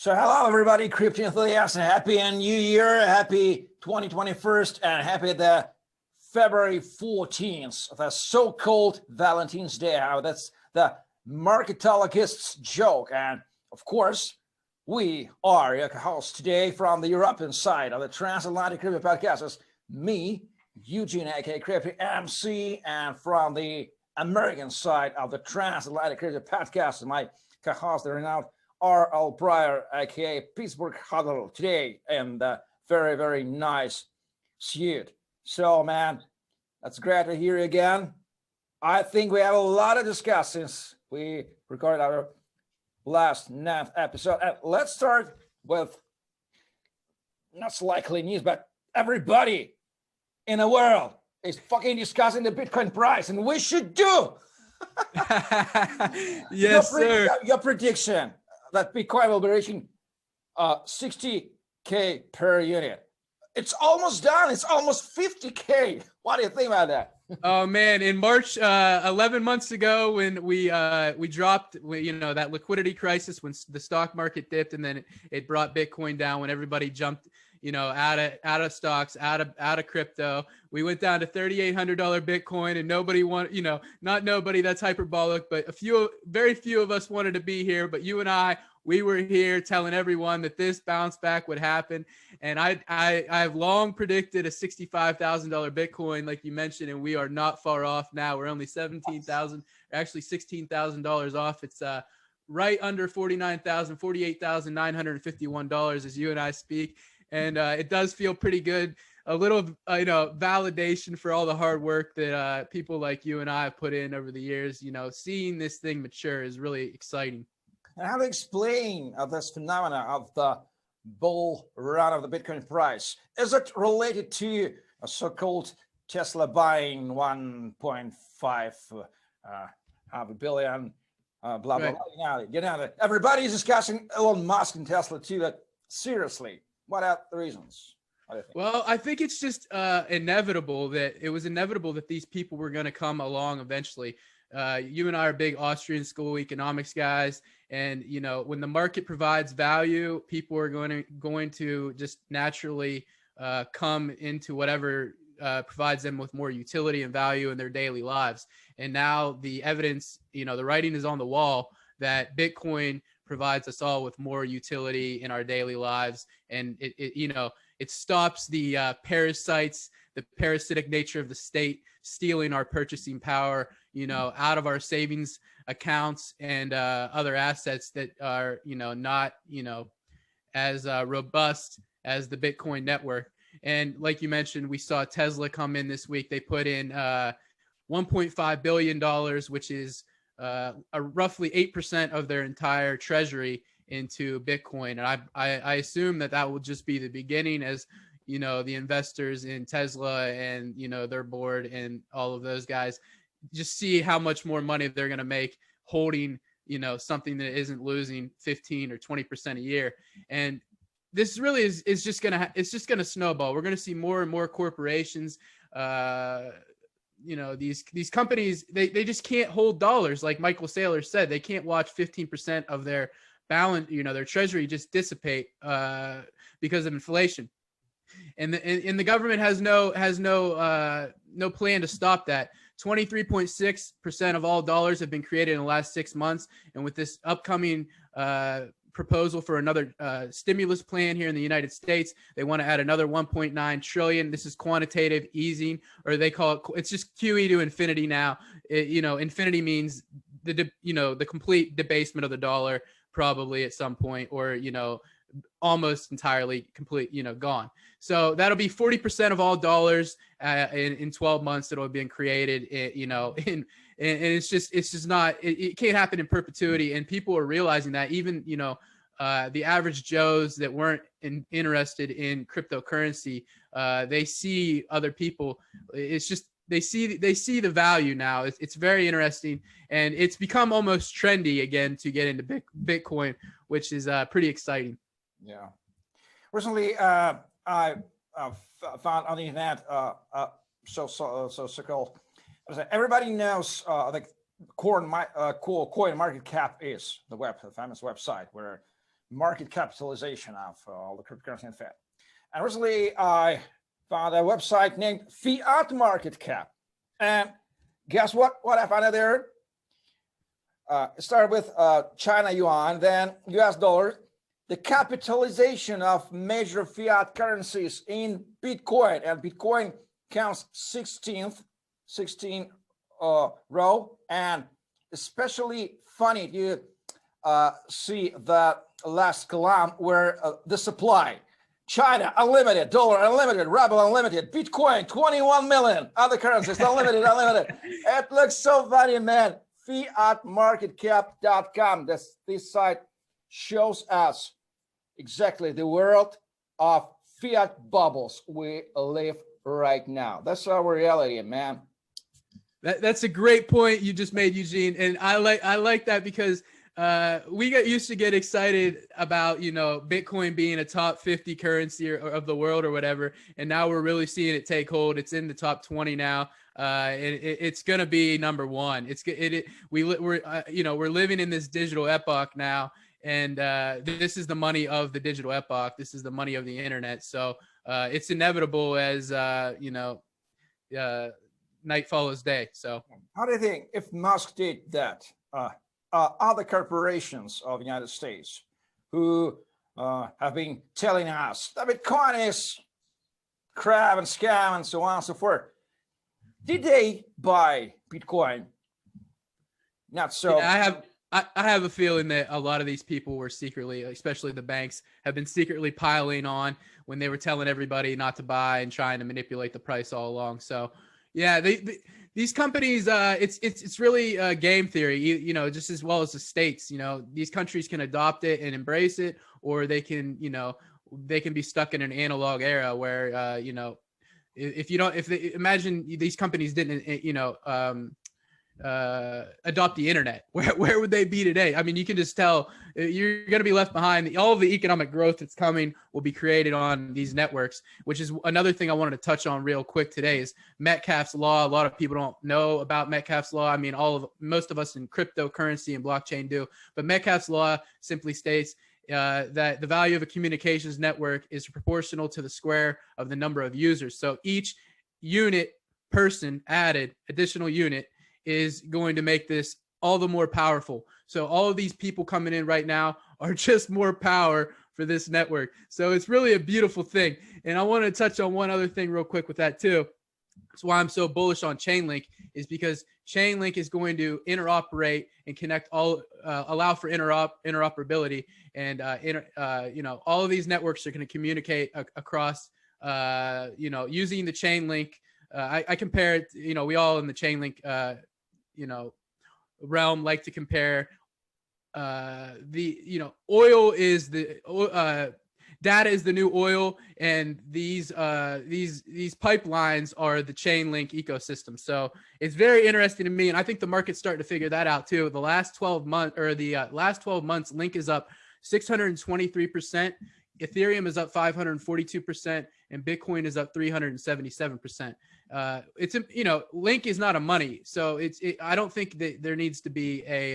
So hello everybody, crypto enthusiasts, happy New Year, happy 2021, and happy the February 14th, the so-called Valentine's Day. That's the marketologists' joke. And of course, we are your hosts today from the European side of the Transatlantic Crypto Podcast. It's me, Eugene, aka Crypto MC, and from the American side of the Transatlantic Crypto Podcast, my co-host, the renowned R.L. Pryor, aka Pittsburgh HODLr, today in the very, very nice suit. So, man, that's great to hear you again. I think we have a lot to discuss since we recorded our last 9th episode. And let's start with not so likely news, but everybody in the world is fucking discussing the Bitcoin price, and we should do. Yes, sir. Your prediction that Bitcoin will be reaching 60K per unit. It's almost done. It's almost 50K. What do you think about that? Oh man, in March, 11 months ago, when we dropped, that liquidity crisis, when the stock market dipped, and then it brought Bitcoin down, when everybody jumped, out of stocks, out of crypto, we went down to $3,800 Bitcoin, and nobody wanted, not nobody, that's hyperbolic, but very few of us wanted to be here. But you and I, we were here telling everyone that this bounce back would happen. And I've long predicted a $65,000 Bitcoin, like you mentioned, and we are not far off now. We're only actually $16,000 off. It's right under $49,000, $48,951 as you and I speak. And it does feel pretty good. A little, validation for all the hard work that people like you and I have put in over the years. Seeing this thing mature is really exciting. And how to explain this phenomena of the bull run of the Bitcoin price? Is it related to a so-called Tesla buying 1.5 half a billion, blah, blah, right. blah. Everybody is discussing Elon Musk and Tesla too, but seriously, what are the reasons? Well, I think it's just inevitable that these people were going to come along eventually. You and I are big Austrian school economics guys, and when the market provides value, people are going to just naturally come into whatever provides them with more utility and value in their daily lives. And now the evidence, the writing is on the wall that Bitcoin provides us all with more utility in our daily lives, and it stops the parasites, the parasitic nature of the state stealing our purchasing power, out of our savings accounts and other assets that are, not, as robust as the Bitcoin network. And like you mentioned, we saw Tesla come in this week. They put in $1.5 billion, which is roughly 8% of their entire treasury into Bitcoin. And I assume that will just be the beginning, as the investors in Tesla and their board and all of those guys just see how much more money they're going to make holding something that isn't losing 15 or 20% a year. And this really is just gonna snowball. We're going to see more and more corporations, these companies, they just can't hold dollars. Like Michael Saylor said, they can't watch 15% of their balance, their treasury just dissipate because of inflation. And the government has no plan to stop that. 23.6% of all dollars have been created in the last 6 months. And with this upcoming proposal for another stimulus plan here in the United States, they want to add another 1.9 trillion. This is quantitative easing, or they call it's just QE to infinity now. Infinity means the complete debasement of the dollar, probably at some point, or almost entirely complete, gone. So that'll be 40% of all dollars in 12 months that will have been created, and it's just not, it can't happen in perpetuity. And people are realizing that. Even, the average Joes that weren't interested in cryptocurrency, they see other people. It's just, they see the value now. It's very interesting, and it's become almost trendy again to get into Bitcoin, which is pretty exciting. Yeah. Recently, I found on the internet so-called. Everybody knows the coin market cap is the famous website where market capitalization of all the cryptocurrency and fiat. And recently I found a website named Fiat Market Cap. And guess what? What I found out there? It started with China yuan, then US dollar. The capitalization of major fiat currencies in Bitcoin, and Bitcoin counts 16th row, and especially funny you see that last column where the supply: China unlimited, dollar unlimited, ruble unlimited, Bitcoin 21 million, other currencies unlimited. It looks so funny, man. Fiatmarketcap.com. This site shows us exactly the world of fiat bubbles we live right now. That's our reality, man. That's a great point you just made, Eugene, and I like that because we used to get excited about, you know, Bitcoin being a top 50 currency of the world or whatever, and now we're really seeing it take hold. It's in the top 20 now. It's gonna be number one. We're living in this digital epoch now, and this is the money of the digital epoch. This is the money of the internet. So it's inevitable as night follows day. So how do you think if Musk did that? Other corporations of the United States who have been telling us that Bitcoin is crap and scam and so on and so forth, did they buy Bitcoin? Not so. Yeah, I have a feeling that a lot of these people were secretly, especially the banks, have been secretly piling on when they were telling everybody not to buy and trying to manipulate the price all along. So yeah, these companies, it's really game theory, you know, just as well as the states. You know, these countries can adopt it and embrace it, or they can be stuck in an analog era where imagine these companies didn't adopt the internet, where would they be today? I mean, you can just tell you're going to be left behind. All of the economic growth that's coming will be created on these networks, which is another thing I wanted to touch on real quick today is Metcalfes Law. A lot of people don't know about Metcalfes Law. I mean, most of us in cryptocurrency and blockchain do, but Metcalfes Law simply states that the value of a communications network is proportional to the square of the number of users. So each additional unit is going to make this all the more powerful. So all of these people coming in right now are just more power for this network. So it's really a beautiful thing. And I want to touch on one other thing real quick with that too. That's why I'm so bullish on Chainlink, is because Chainlink is going to interoperate and connect allow for interoperability, and all of these networks are going to communicate across using the Chainlink. I compare it, we all in the Chainlink realm like to compare oil is the data is the new oil, and these pipelines are the Chainlink ecosystem. So it's very interesting to me, and I think the market's starting to figure that out too. The last 12 months, Link is up 623%, Ethereum is up 542%, and Bitcoin is up 377%. Link is not a money, so I don't think that there needs to be a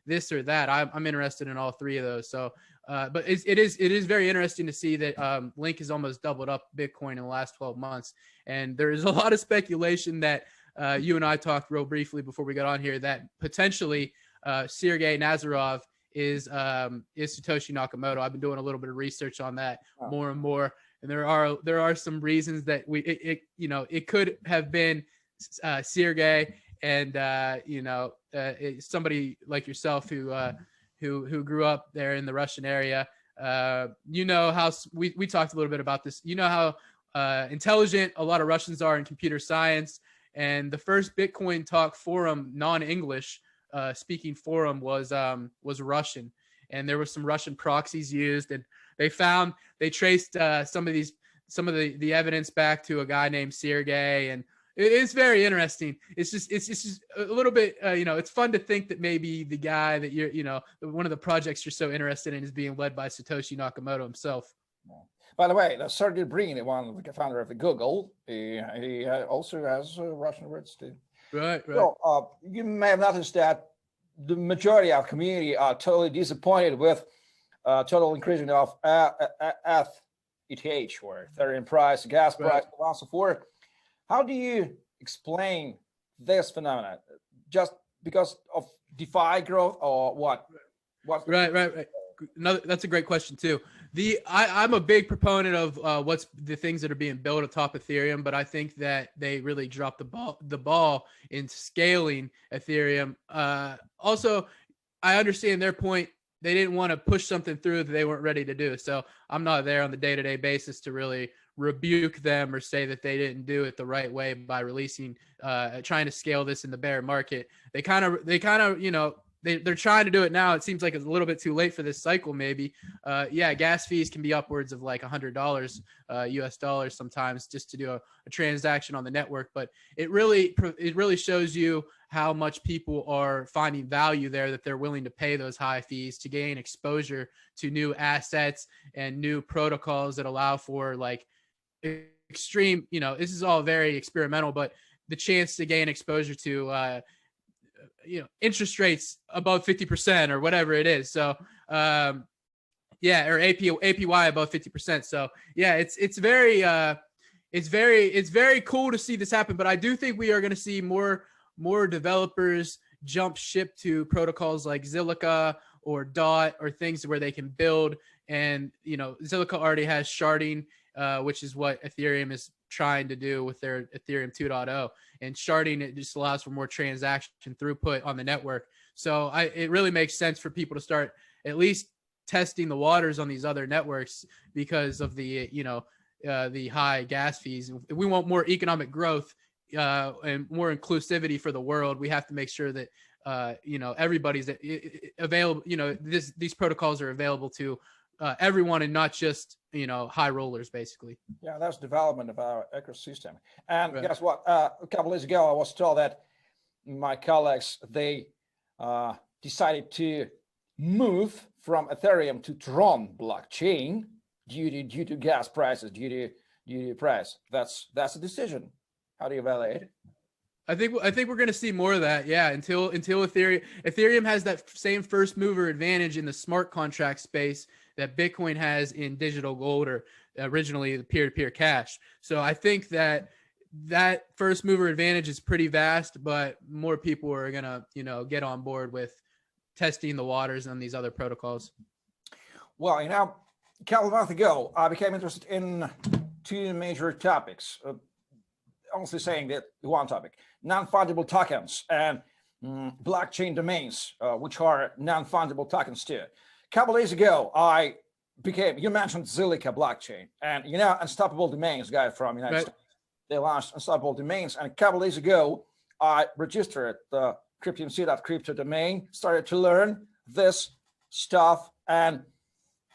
this or that. I'm interested in all three of those. So, but it is very interesting to see that Link has almost doubled up Bitcoin in the last 12 months, and there is a lot of speculation that you and I talked real briefly before we got on here that potentially Sergey Nazarov is Satoshi Nakamoto. I've been doing a little bit of research on that more and more. And there are some reasons that it could have been Sergey, and somebody like yourself who grew up there in the Russian area. How we talked a little bit about this. You know how intelligent a lot of Russians are in computer science, and the first Bitcoin talk forum, non-English speaking forum, was Russian, and there was some Russian proxies used, and they traced some of the evidence back to a guy named Sergey, and it's very interesting. It's just a little bit, it's fun to think that maybe the guy that one of the projects you're so interested in is being led by Satoshi Nakamoto himself. By the way, Sergey Brin, one of the founder of the Google, he also has Russian roots too. Right. So you may have noticed that the majority of community are totally disappointed with total increasing of ETH or Ethereum price, gas price, and so forth. How do you explain this phenomenon? Just because of DeFi growth or what? Right. That's a great question too. I'm a big proponent of what's the things that are being built atop Ethereum, but I think that they really dropped the ball in scaling Ethereum. Also, I understand their point. They didn't want to push something through that they weren't ready to do. So I'm not there on the day-to-day basis to really rebuke them or say that they didn't do it the right way by releasing, trying to scale this in the bear market. They kind of, you know, they're trying to do it now. It seems like it's a little bit too late for this cycle, maybe. Yeah, gas fees can be upwards of like $100 US dollars sometimes just to do a transaction on the network. But it really shows you how much people are finding value there, that they're willing to pay those high fees to gain exposure to new assets and new protocols that allow for like extreme, you know, this is all very experimental, but the chance to gain exposure to you know, interest rates above 50% or whatever it is. So yeah, or APY above 50%. So yeah, it's very cool to see this happen. But I do think we are going to see more developers jump ship to protocols like Zilliqa or DOT or things where they can build. And you know, Zilliqa already has sharding, which is what Ethereum is trying to do with their Ethereum 2.0, and sharding, it just allows for more transaction throughput on the network. So it really makes sense for people to start at least testing the waters on these other networks because of the, you know, the high gas fees. If we want more economic growth and more inclusivity for the world, we have to make sure that you know, everybody's available. You know, these protocols are available to everyone and not just, you know, high rollers, basically. Yeah, that's development of our ecosystem. And guess what? A couple days ago, I was told that my colleagues, they decided to move from Ethereum to Tron blockchain due to gas prices, due to price. That's a decision. How do you evaluate it? I think we're going to see more of that. Yeah, until Ethereum has that same first mover advantage in the smart contract space that Bitcoin has in digital gold, or originally the peer-to-peer cash. So I think that first mover advantage is pretty vast, but more people are going to, you know, get on board with testing the waters on these other protocols. Well, you know, a couple of months ago, I became interested in two major topics. Honestly saying that one topic, non-fungible tokens and blockchain domains, which are non-fungible tokens too. A couple days ago, you mentioned Zilliqa blockchain, and you know, Unstoppable Domains guy from United States. They launched Unstoppable Domains, and a couple days ago, I registered the cryptomc.crypto domain, started to learn this stuff, and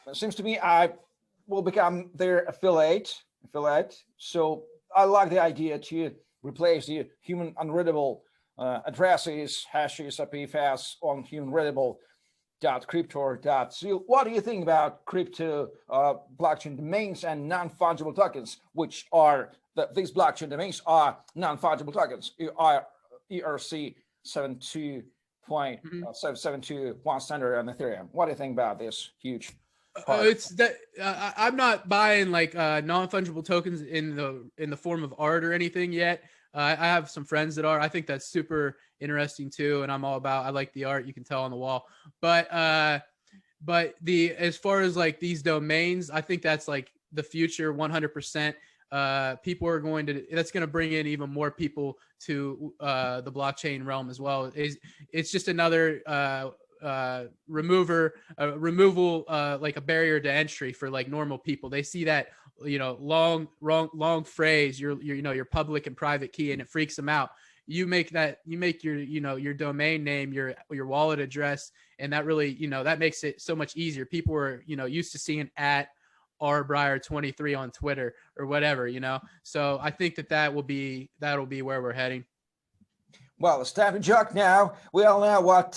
it seems to me I will become their affiliate. So I like the idea to replace the human unreadable addresses, hashes, IPFS on human readable .crypto or .zil. What do you think about crypto blockchain domains and non-fungible tokens, which are these blockchain domains are non-fungible tokens, ERC 72.771 standard on Ethereum? What do you think about this huge it's that I'm not buying like non-fungible tokens in the form of art or anything yet. I have some friends that are. I think that's super interesting too, and I like the art. You can tell on the wall. But as far as like these domains, I think that's like the future 100%. People are that's going to bring in even more people to the blockchain realm as well. It's just another removal, like a barrier to entry for like normal people. They see that, you know, long phrase, your public and private key, and it freaks them out. You make your, you know, your domain name, your wallet address, and that really, you know, that makes it so much easier. People are, you know, used to seeing @RBreyer23 on Twitter or whatever, you know. So I think that'll be where we're heading. Well, it's time to joke now. We all know what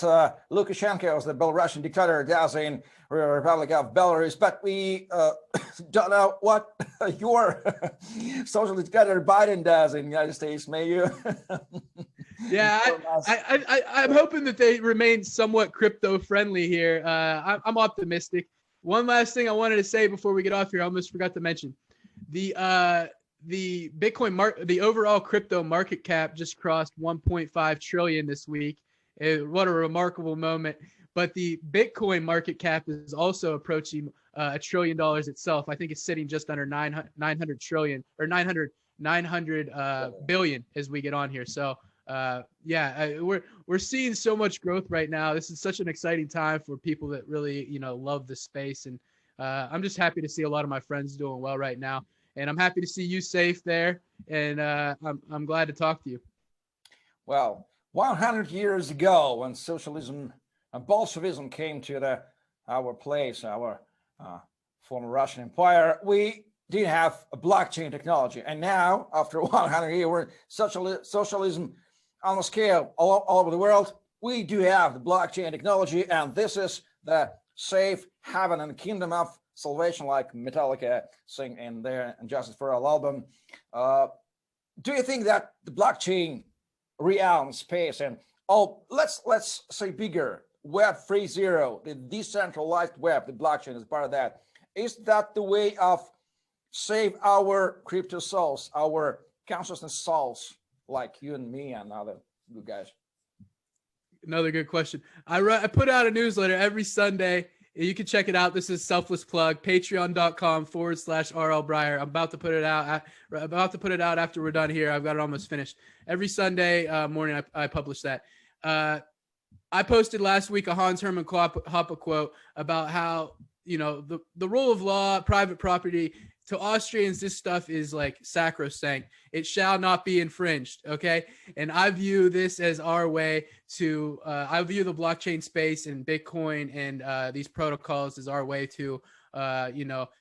Lukashenko, the Belarusian dictator, does in the Republic of Belarus, but we don't know what your socialist dictator Biden does in the United States. May you? Yeah, I'm hoping that they remain somewhat crypto friendly here. I'm optimistic. One last thing I wanted to say before we get off here, I almost forgot to mention the Bitcoin the overall crypto market cap just crossed 1.5 trillion this week. What a remarkable moment. But the Bitcoin market cap is also approaching $1 trillion itself. I think it's sitting just under 900 trillion or 900 billion as we get on here. So we're seeing so much growth right now. This is such an exciting time for people that really, love the space. And I'm just happy to see a lot of my friends doing well right now. And I'm happy to see you safe there. And I'm glad to talk to you. Well, 100 years ago, when socialism and Bolshevism came to our place, our former Russian Empire, we didn't have a blockchain technology. And now, after 100 years, we're socialism on a scale all over the world. We do have the blockchain technology, and this is the safe haven and kingdom of salvation, like Metallica sing in their Justice for All album. Do you think that the blockchain realm space and let's say bigger, Web 3.0, the decentralized web, the blockchain is part of that, is that the way of save our crypto souls, our consciousness souls, like you and me and other good guys? Another good question. I put out a newsletter every Sunday. You can check it out. This is selfless plug, patreon.com/RL Breyer. I'm about to put it out after we're done here. I've got it almost finished. Every Sunday morning, I publish that. I posted last week a Hans Hermann Hoppe quote about how, the rule of law, private property, to Austrians, this stuff is like sacrosanct. It shall not be infringed. Okay. And I view this as our way to, I view the blockchain space and Bitcoin and these protocols as our way to,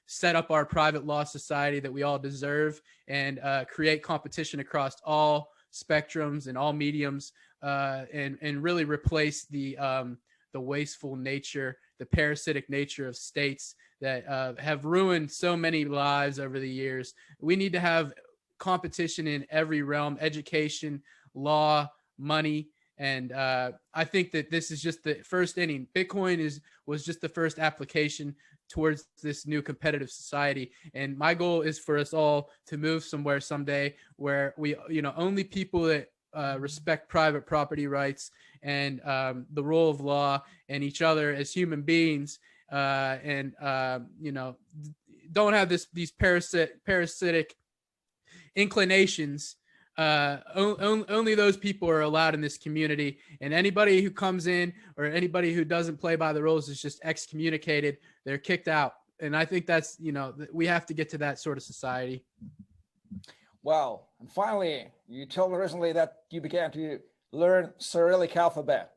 set up our private law society that we all deserve and create competition across all spectrums and all mediums and really replace the wasteful nature, the parasitic nature of states that have ruined so many lives over the years. We need to have competition in every realm: education, law, money. And I think that this is just the first inning. Bitcoin was just the first application towards this new competitive society. And my goal is for us all to move somewhere someday where we, only people that respect private property rights and the rule of law and each other as human beings and don't have these parasitic inclinations. Only those people are allowed in this community, and anybody who comes in or anybody who doesn't play by the rules is just excommunicated. They're kicked out. And I think that's, we have to get to that sort of society. Well, and finally, you told me recently that you began to learn Cyrillic alphabet.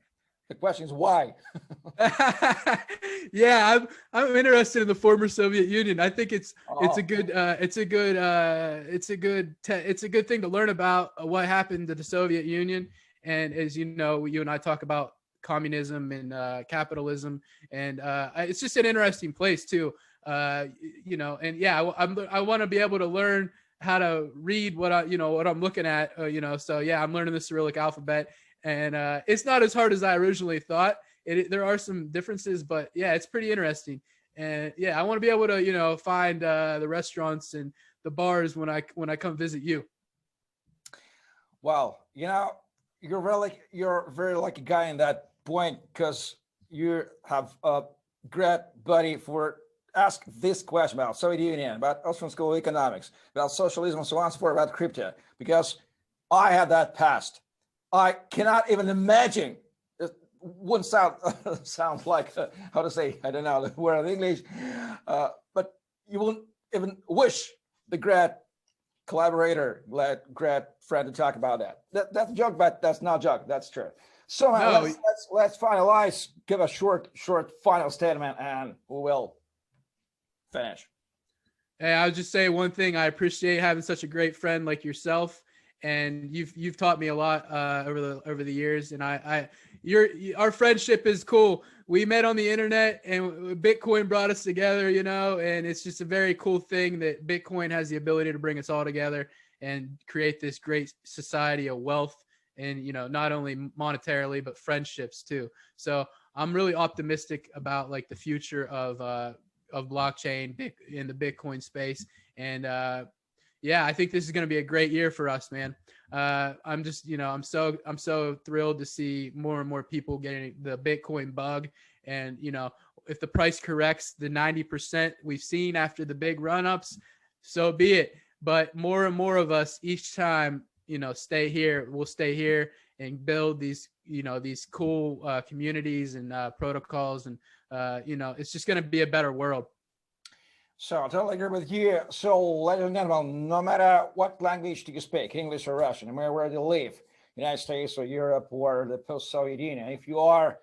The question is why? Yeah, I'm interested in the former Soviet Union. I think it's a good thing to learn about what happened to the Soviet Union. And as you know, you and I talk about communism and capitalism, and it's just an interesting place too. And yeah, I want to be able to learn how to read what I'm looking at. So yeah, I'm learning the Cyrillic alphabet. And it's not as hard as I originally thought. There are some differences, but yeah, it's pretty interesting. And yeah, I want to be able to, find the restaurants and the bars when I come visit you. Well, you're very lucky guy in that point, because you have a great buddy for ask this question about Soviet Union, about Austrian School of Economics, about socialism, and so on and so forth, about crypto, because I had that past. I cannot even imagine. It wouldn't sound like how to say, I don't know the word in English, but you wouldn't even wish the great collaborator, great friend to talk about that. That's a joke, but that's not a joke. That's true. So no. let's finalize. Give a short final statement, and we will finish. Hey, I'll just say one thing. I appreciate having such a great friend like yourself. And you've taught me a lot over the years, and our friendship is cool. We met on the internet, and Bitcoin brought us together, and it's just a very cool thing that Bitcoin has the ability to bring us all together and create this great society of wealth, and not only monetarily but friendships too. So I'm really optimistic about like the future of blockchain in the Bitcoin space. And yeah, I think this is going to be a great year for us, man. I'm just, I'm so thrilled to see more and more people getting the Bitcoin bug. And, if the price corrects the 90% we've seen after the big run-ups, so be it. But more and more of us each time, we'll stay here and build these, these cool communities and protocols. And, it's just going to be a better world. So I totally agree with you. So, ladies and gentlemen, no matter what language do you speak, English or Russian, no matter where you live, United States or Europe or the post-Soviet Union, if you are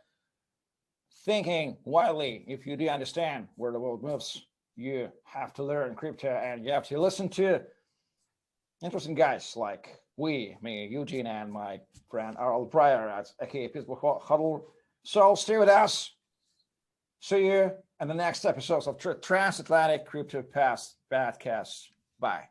thinking widely, if you do understand where the world moves, you have to learn crypto and you have to listen to interesting guys like me, Eugene, and my friend Arl Pryor at aka Pittsburgh HODLr. So stay with us. See you in the next episodes of Transatlantic Crypto Past Podcast. Bye.